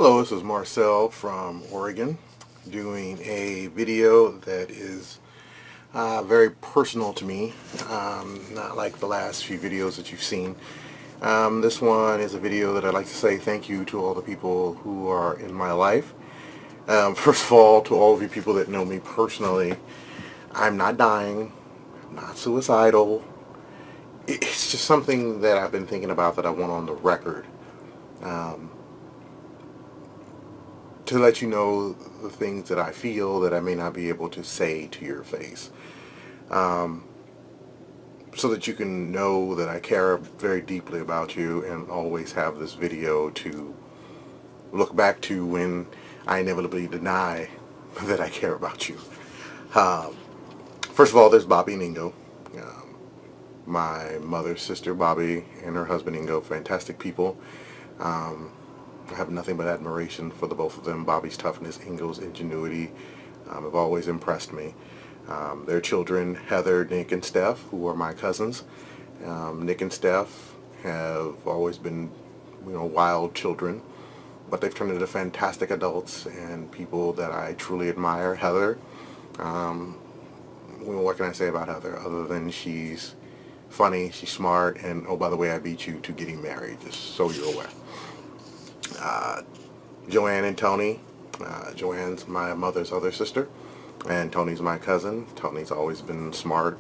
Hello, this is Marcel from Oregon doing a video that is very personal to me, not like the last few videos that you've seen. This one is a video that I'd like to say thank you to all the people who are in my life. First of all, to all of you people that know me personally, I'm not dying, I'm not suicidal. It's just something that I've been thinking about that I want on the record. To let you know the things that I feel that I may not be able to say to your face. So that you can know that I care very deeply about you and always have this video to look back to when I inevitably deny that I care about you. First of all, there's Bobby and Ingo. My mother's sister Bobby and her husband Ingo, fantastic people. I have nothing but admiration for the both of them. Bobby's toughness, Ingo's ingenuity have always impressed me. Their children, Heather, Nick, and Steph, who are my cousins. Nick and Steph have always been, wild children, but they've turned into fantastic adults and people that I truly admire. Heather, what can I say about Heather other than she's funny, she's smart, and oh, by the way, I beat you to getting married, just so you're aware. Joanne and Tony. Joanne's my mother's other sister, and Tony's my cousin. Tony's always been smart,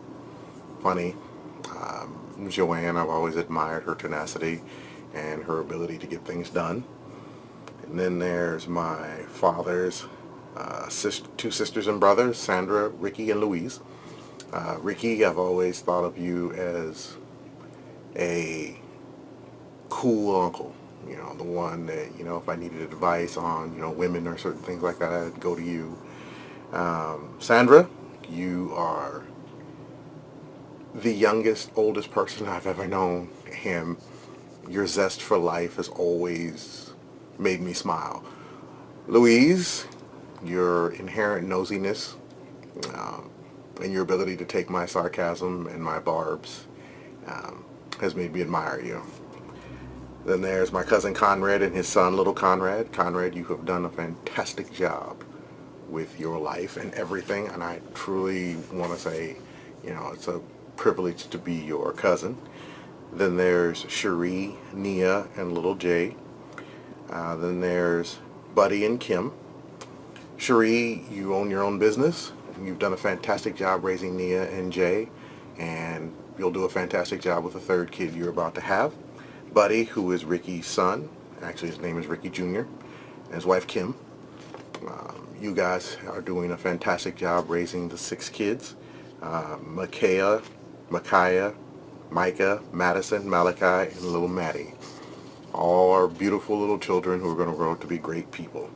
funny. Joanne, I've always admired her tenacity and her ability to get things done. And then there's my father's two sisters and brothers, Sandra, Ricky, and Louise. Ricky, I've always thought of you as a cool uncle. The one that, if I needed advice on, women or certain things like that, I'd go to you. Sandra, you are the youngest, oldest person I've ever known, and your zest for life has always made me smile. Louise, your inherent nosiness, and your ability to take my sarcasm and my barbs has made me admire you. Then there's my cousin Conrad and his son, little Conrad. Conrad, you have done a fantastic job with your life and everything, and I truly want to say, it's a privilege to be your cousin. Then there's Cherie, Nia, and little Jay. Then there's Buddy and Kim. Cherie, you own your own business. You've done a fantastic job raising Nia and Jay, and you'll do a fantastic job with the third kid you're about to have. Buddy, who is Ricky's son, actually his name is Ricky Jr., and his wife Kim. You guys are doing a fantastic job raising the 6 kids. Micaiah, Micah, Madison, Malachi, and little Maddie. All are beautiful little children who are going to grow up to be great people.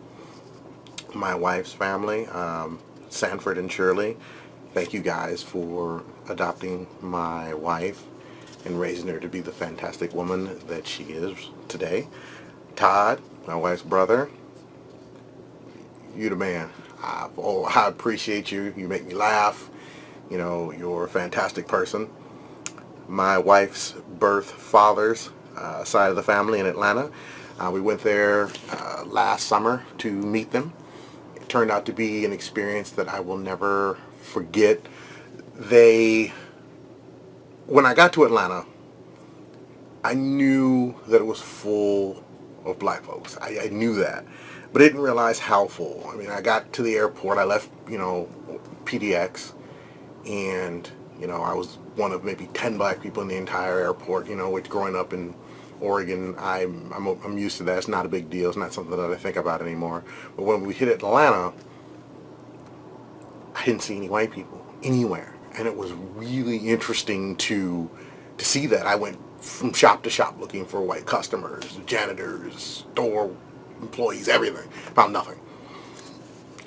My wife's family, Sanford and Shirley, thank you guys for adopting my wife and raising her to be the fantastic woman that she is today. Todd, my wife's brother, you the man. I appreciate you. You make me laugh. You're a fantastic person. My wife's birth father's side of the family in Atlanta. We went there last summer to meet them. It turned out to be an experience that I will never forget. When I got to Atlanta, I knew that it was full of black folks. I knew that, but I didn't realize how full. I mean, I got to the airport, I left, PDX, and, I was one of maybe 10 black people in the entire airport, which growing up in Oregon, I'm used to that. It's not a big deal. It's not something that I think about anymore. But when we hit Atlanta, I didn't see any white people anywhere. And it was really interesting to see that. I went from shop to shop looking for white customers, janitors, store employees, everything. Found nothing.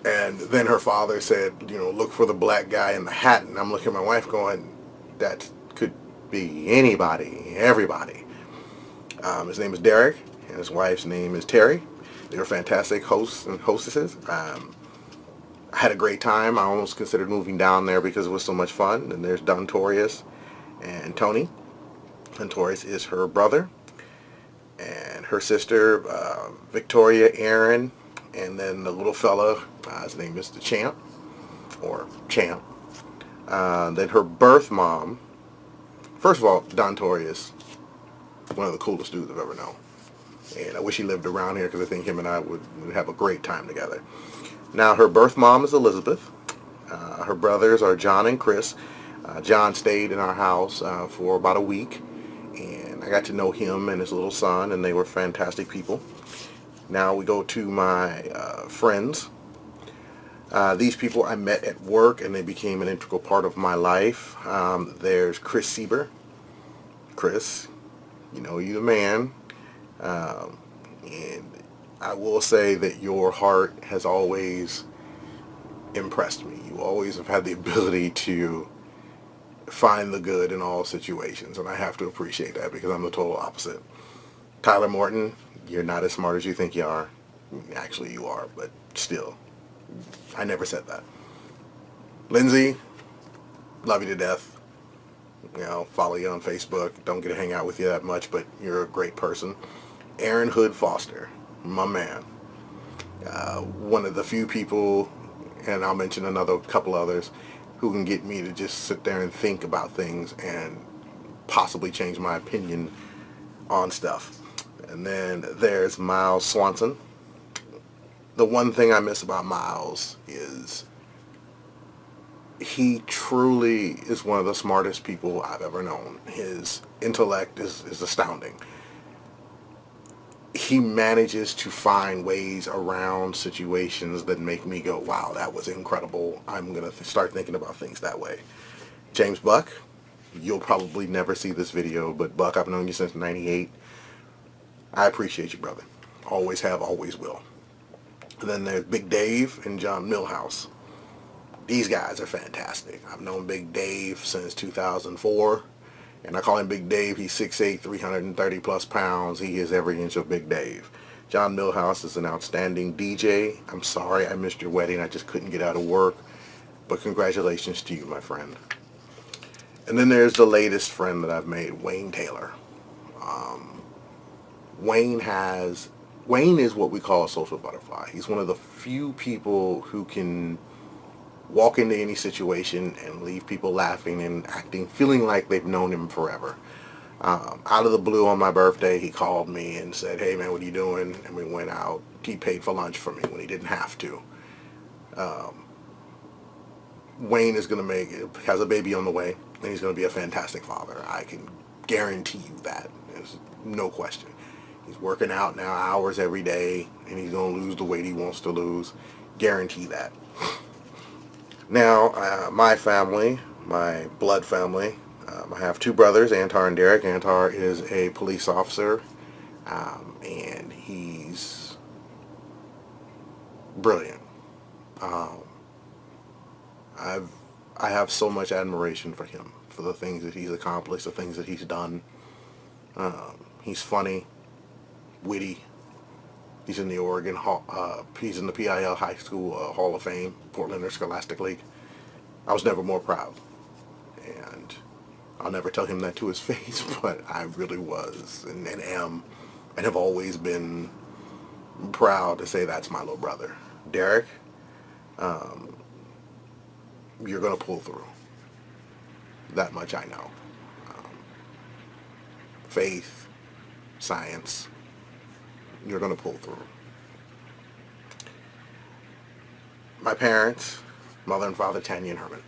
And then her father said, look for the black guy in the hat. And I'm looking at my wife going, that could be anybody, everybody. His name is Derek, and his wife's name is Terry. They're fantastic hosts and hostesses. I had a great time. I almost considered moving down there because it was so much fun. And there's Don Torius and Tony. And Torius is her brother. And her sister, Victoria, Aaron, and then the little fella, his name is the Champ, or Champ. Then her birth mom. First of all, Don Torrey is one of the coolest dudes I've ever known. And I wish he lived around here because I think him and I would have a great time together. Now, her birth mom is Elizabeth. Her brothers are John and Chris. John stayed in our house for about a week, and I got to know him and his little son, and they were fantastic people. Now we go to my friends. These people I met at work, and they became an integral part of my life. There's Chris Sieber. Chris, you know you're the man. And I will say that your heart has always impressed me. You always have had the ability to find the good in all situations, and I have to appreciate that because I'm the total opposite. Tyler Morton, you're not as smart as you think you are. Actually, you are, but still, I never said that. Lindsay, love you to death. You know, follow you on Facebook. Don't get to hang out with you that much, but you're a great person. Aaron Hood Foster, my man. One of the few people, and I'll mention another couple others, who can get me to just sit there and think about things and possibly change my opinion on stuff. And then there's Miles Swanson. The one thing I miss about Miles is he truly is one of the smartest people I've ever known. His intellect is astounding. He manages to find ways around situations that make me go, wow, that was incredible. I'm going to start thinking about things that way. James Buck, you'll probably never see this video, but Buck, I've known you since '98. I appreciate you, brother. Always have, always will. And then there's Big Dave and John Millhouse. These guys are fantastic. I've known Big Dave since 2004. And I call him Big Dave. He's 6'8", 330 plus pounds. He is every inch of Big Dave. John Millhouse is an outstanding DJ. I'm sorry I missed your wedding. I just couldn't get out of work. But congratulations to you, my friend. And then there's the latest friend that I've made, Wayne Taylor. Wayne is what we call a social butterfly. He's one of the few people who can walk into any situation and leave people laughing and acting, feeling like they've known him forever. Out of the blue on my birthday, he called me and said, hey man, what are you doing? And we went out. He paid for lunch for me when he didn't have to. Wayne is going to has a baby on the way, and he's going to be a fantastic father. I can guarantee you that. There's no question. He's working out now hours every day, and he's going to lose the weight he wants to lose. Guarantee that. Now, my family, my blood family, I have two brothers, Antar and Derek. Antar is a police officer, and he's brilliant. I have so much admiration for him, for the things that he's accomplished, the things that he's done. He's funny, witty. He's in the he's in the PIL High School Hall of Fame, Portland Interscholastic League. I was never more proud, and I'll never tell him that to his face, but I really was, and am, and have always been proud to say that's my little brother. Derek, you're going to pull through. That much I know. Faith, science, you're going to pull through. My parents, mother and father, Tanya and Herman.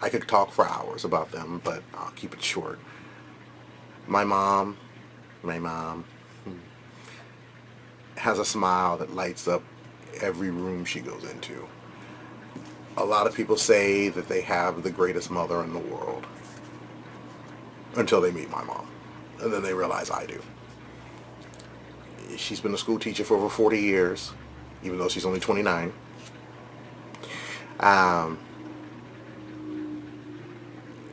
I could talk for hours about them, but I'll keep it short. My mom has a smile that lights up every room she goes into. A lot of people say that they have the greatest mother in the world until they meet my mom, and then they realize I do. She's been a school teacher for over 40 years, even though she's only 29.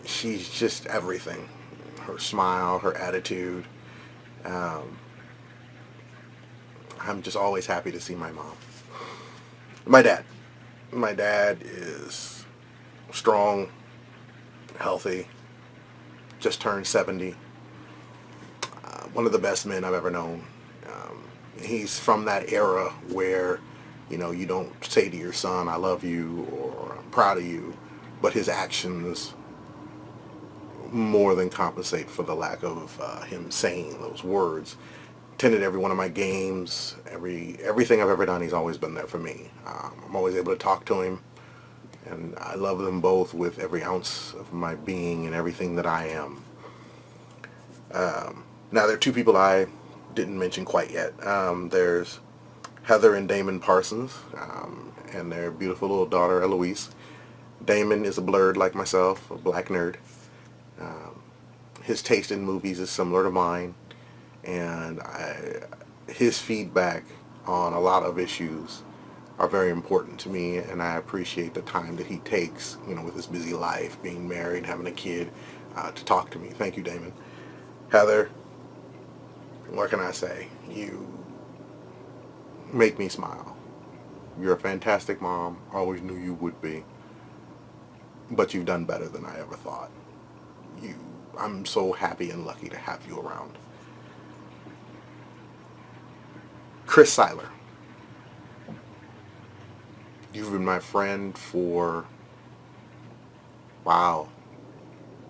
She's just everything. Her smile, her attitude. I'm just always happy to see my mom. My dad. My dad is strong, healthy, just turned 70. one of the best men I've ever known. He's from that era where, you don't say to your son, I love you or I'm proud of you, but his actions more than compensate for the lack of him saying those words. Attended every one of my games, everything I've ever done, he's always been there for me. I'm always able to talk to him, and I love them both with every ounce of my being and everything that I am. Now, there are two people I didn't mention quite yet. There's Heather and Damon Parsons, and their beautiful little daughter, Eloise. Damon is a blurred like myself, a black nerd. His taste in movies is similar to mine, and his feedback on a lot of issues are very important to me, and I appreciate the time that he takes, with his busy life, being married, having a kid, to talk to me. Thank you, Damon. Heather, what can I say? You make me smile. You're a fantastic mom. Always knew you would be. But you've done better than I ever thought. I'm so happy and lucky to have you around. Chris Seiler. You've been my friend for, wow,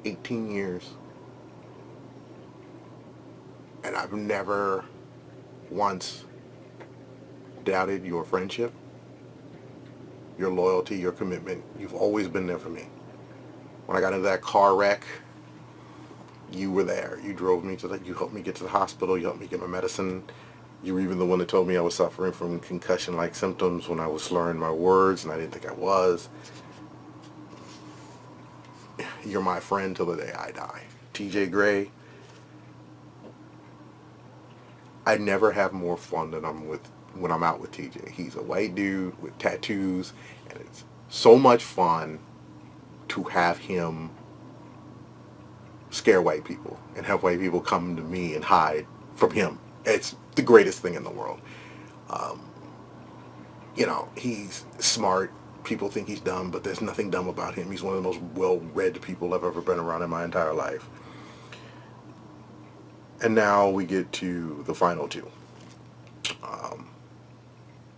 18 years. And I've never once doubted your friendship, your loyalty, your commitment. You've always been there for me. When I got into that car wreck, you were there. You drove me you helped me get to the hospital. You helped me get my medicine. You were even the one that told me I was suffering from concussion-like symptoms when I was slurring my words, and I didn't think I was. You're my friend till the day I die. TJ Gray, I never have more fun than when I'm out with TJ. He's a white dude with tattoos, and it's so much fun to have him scare white people and have white people come to me and hide from him. It's the greatest thing in the world. He's smart. People think he's dumb, but there's nothing dumb about him. He's one of the most well-read people I've ever been around in my entire life. And now we get to the final two.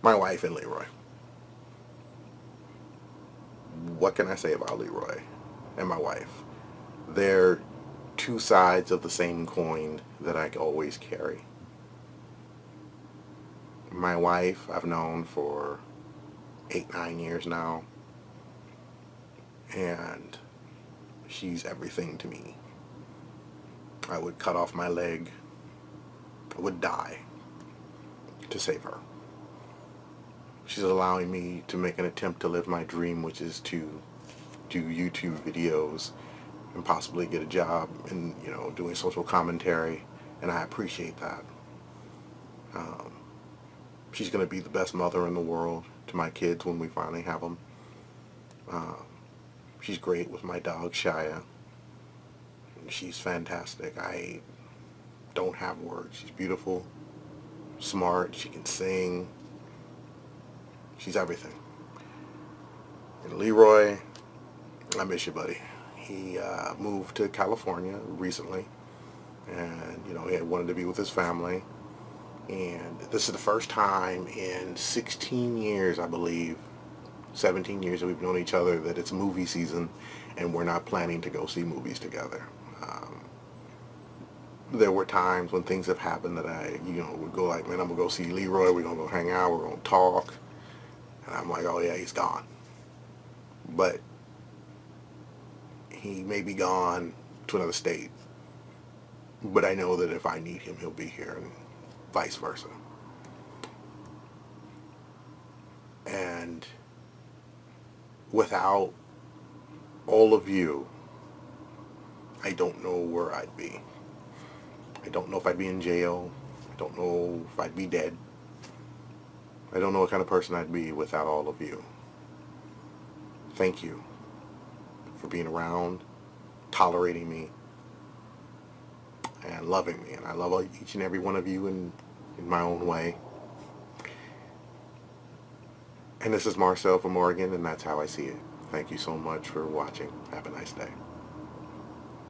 My wife and Leroy. What can I say about Leroy and my wife? They're two sides of the same coin that I always carry. My wife I've known for 8-9 years now, and she's everything to me. I would cut off my leg, I would die to save her. She's allowing me to make an attempt to live my dream, which is to do YouTube videos and possibly get a job in, doing social commentary, and I appreciate that. She's going to be the best mother in the world to my kids when we finally have them. She's great with my dog, Shia. She's fantastic. I don't have words. She's beautiful, smart, she can sing. She's everything. And Leroy, I miss you, buddy. He moved to California recently, and he had wanted to be with his family. And this is the first time in 16 years, I believe, 17 years that we've known each other, that it's movie season, and we're not planning to go see movies together. There were times when things have happened that I, would go like, man, I'm going to go see Leroy, we're going to go hang out, we're going to talk. And I'm like, oh yeah, he's gone. But he may be gone to another state. But I know that if I need him, he'll be here, and vice versa. And without all of you, I don't know where I'd be. I don't know if I'd be in jail. I don't know if I'd be dead. I don't know what kind of person I'd be without all of you. Thank you for being around, tolerating me, and loving me. And I love each and every one of you in my own way. And this is Marcel from Oregon, and that's how I see it. Thank you so much for watching. Have a nice day.